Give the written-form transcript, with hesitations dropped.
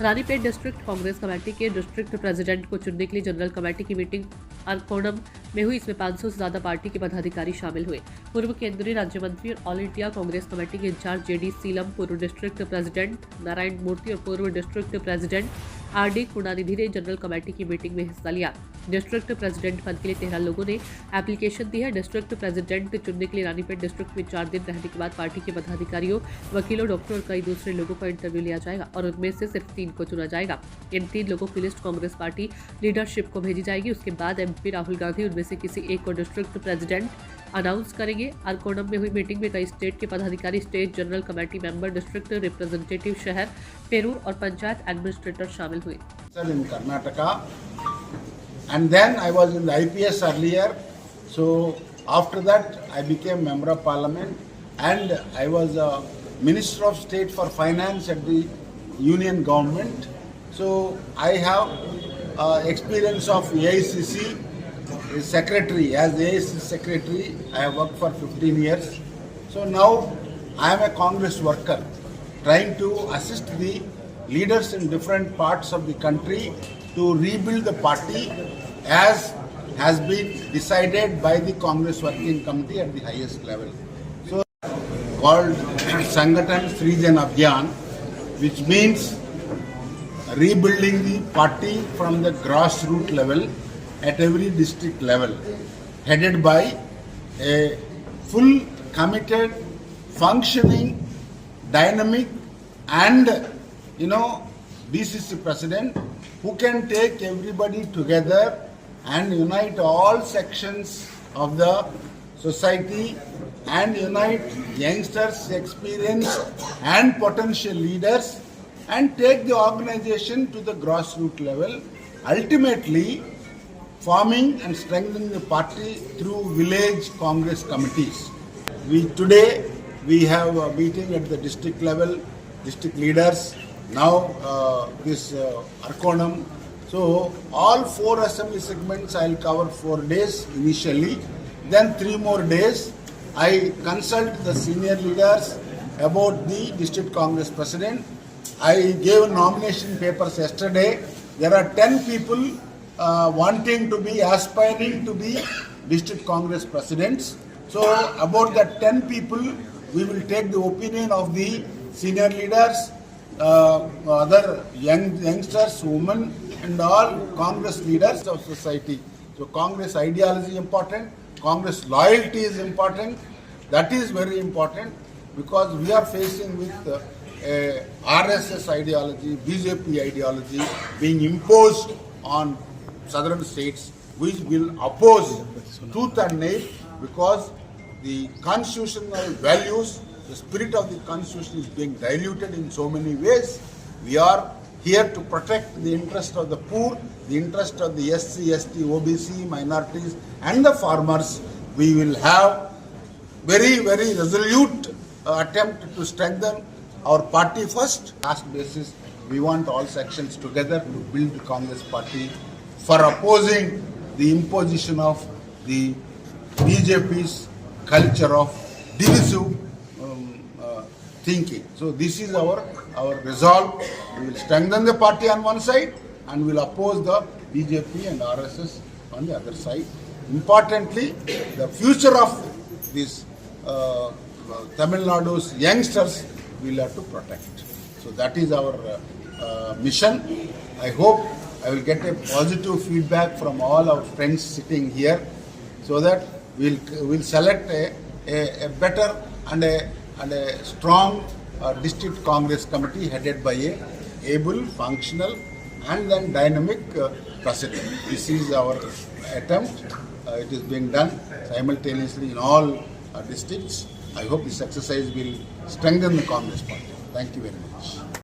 Ranipet district Congress committee के district president को चुनने के लिए जनरल कमेटी की मीटिंग अरकोणम में हुई। इसमें 500 से ज्यादा पार्टी के पदाधिकारी शामिल हुए। पूर्व केंद्रीय राज्य मंत्री और ऑल इंडिया कांग्रेस कमेटी के इंचार्ज जेडी सीलम, पूर्व डिस्ट्रिक्ट प्रेसिडेंट नारायण मूर्ति और पूर्व डिस्ट्रिक्ट प्रेसिडेंट आरडी करुणानिधि ने जनरल कमेटी की मीटिंग में हिस्सा लिया। डिस्ट्रिक्ट प्रेसिडेंट पद के लिए 13 लोगों ने एप्लीकेशन दी है। डिस्ट्रिक्ट प्रेसिडेंट चुनने के लिए रानीपेट डिस्ट्रिक्ट में 4 दिन रहने के बाद पार्टी के पदाधिकारियों, वकीलों, डॉक्टर और कई दूसरे लोगों का इंटरव्यू लिया जाएगा और उनमें से सिर्फ 3 को चुना जाएगा। इन 3 लोगों की लिस्ट कांग्रेस पार्टी लीडरशिप को भेजी जाएगी। उसके बाद एमपी राहुल गांधी उनमें से किसी एक को डिस्ट्रिक्ट प्रेसिडेंट अनाउंस करेंगे। अरकोणम में हुई मीटिंग में कई स्टेट के पदाधिकारी, state general committee member, district representative, शहर, पेरूर और पंचायत एडमिनिस्ट्रेटर शामिल हुए। In Karnataka, and then I was in the IPS earlier. So after that, I became member of parliament, and I was a minister of state for finance at the union government. So I have experience of AICC secretary. As AICC secretary, I have worked for 15 years. So now I am a Congress worker, trying to assist the leaders in different parts of the country to rebuild the party as has been decided by the Congress Working Committee at the highest level. So called Sangathan Srijan Abhiyan, which means rebuilding the party from the grassroots level at every district level, headed by a full committed, functioning, dynamic and DCC president who can take everybody together and unite all sections of the society and unite youngsters, experienced and potential leaders and take the organization to the grassroots level, ultimately forming and strengthening the party through village Congress committees. Today we have a meeting at the district level, district leaders. Now this Arkonam. So all 4 assembly segments I will cover 4 days initially. Then 3 more days I consult the senior leaders about the district Congress president. I gave nomination papers yesterday. There are 10 people wanting to be, aspiring to be district Congress presidents. So about that 10 people, we will take the opinion of the senior leaders, other youngsters, women and all Congress leaders of society. So Congress ideology is important, Congress loyalty is important. That is very important because we are facing with RSS ideology, BJP ideology being imposed on southern states, which will oppose tooth and nail because the constitutional values, the spirit of the constitution is being diluted in so many ways. We are here to protect the interest of the poor, the interest of the SC, ST, OBC, minorities and the farmers. We will have very resolute attempt to strengthen our party first. Last basis, we want all sections together to build the Congress party for opposing the imposition of the BJP's culture of divisive thinking. So this is our resolve. We will strengthen the party on one side and we will oppose the BJP and RSS on the other side. Importantly, the future of this Tamil Nadu's youngsters we will have to protect. So that is our mission. I hope I will get a positive feedback from all our friends sitting here so that we'll select a better and a strong district Congress committee headed by a able, functional and then dynamic president. This is our attempt. It is being done simultaneously in all districts. I hope this exercise will strengthen the Congress party. Thank you very much.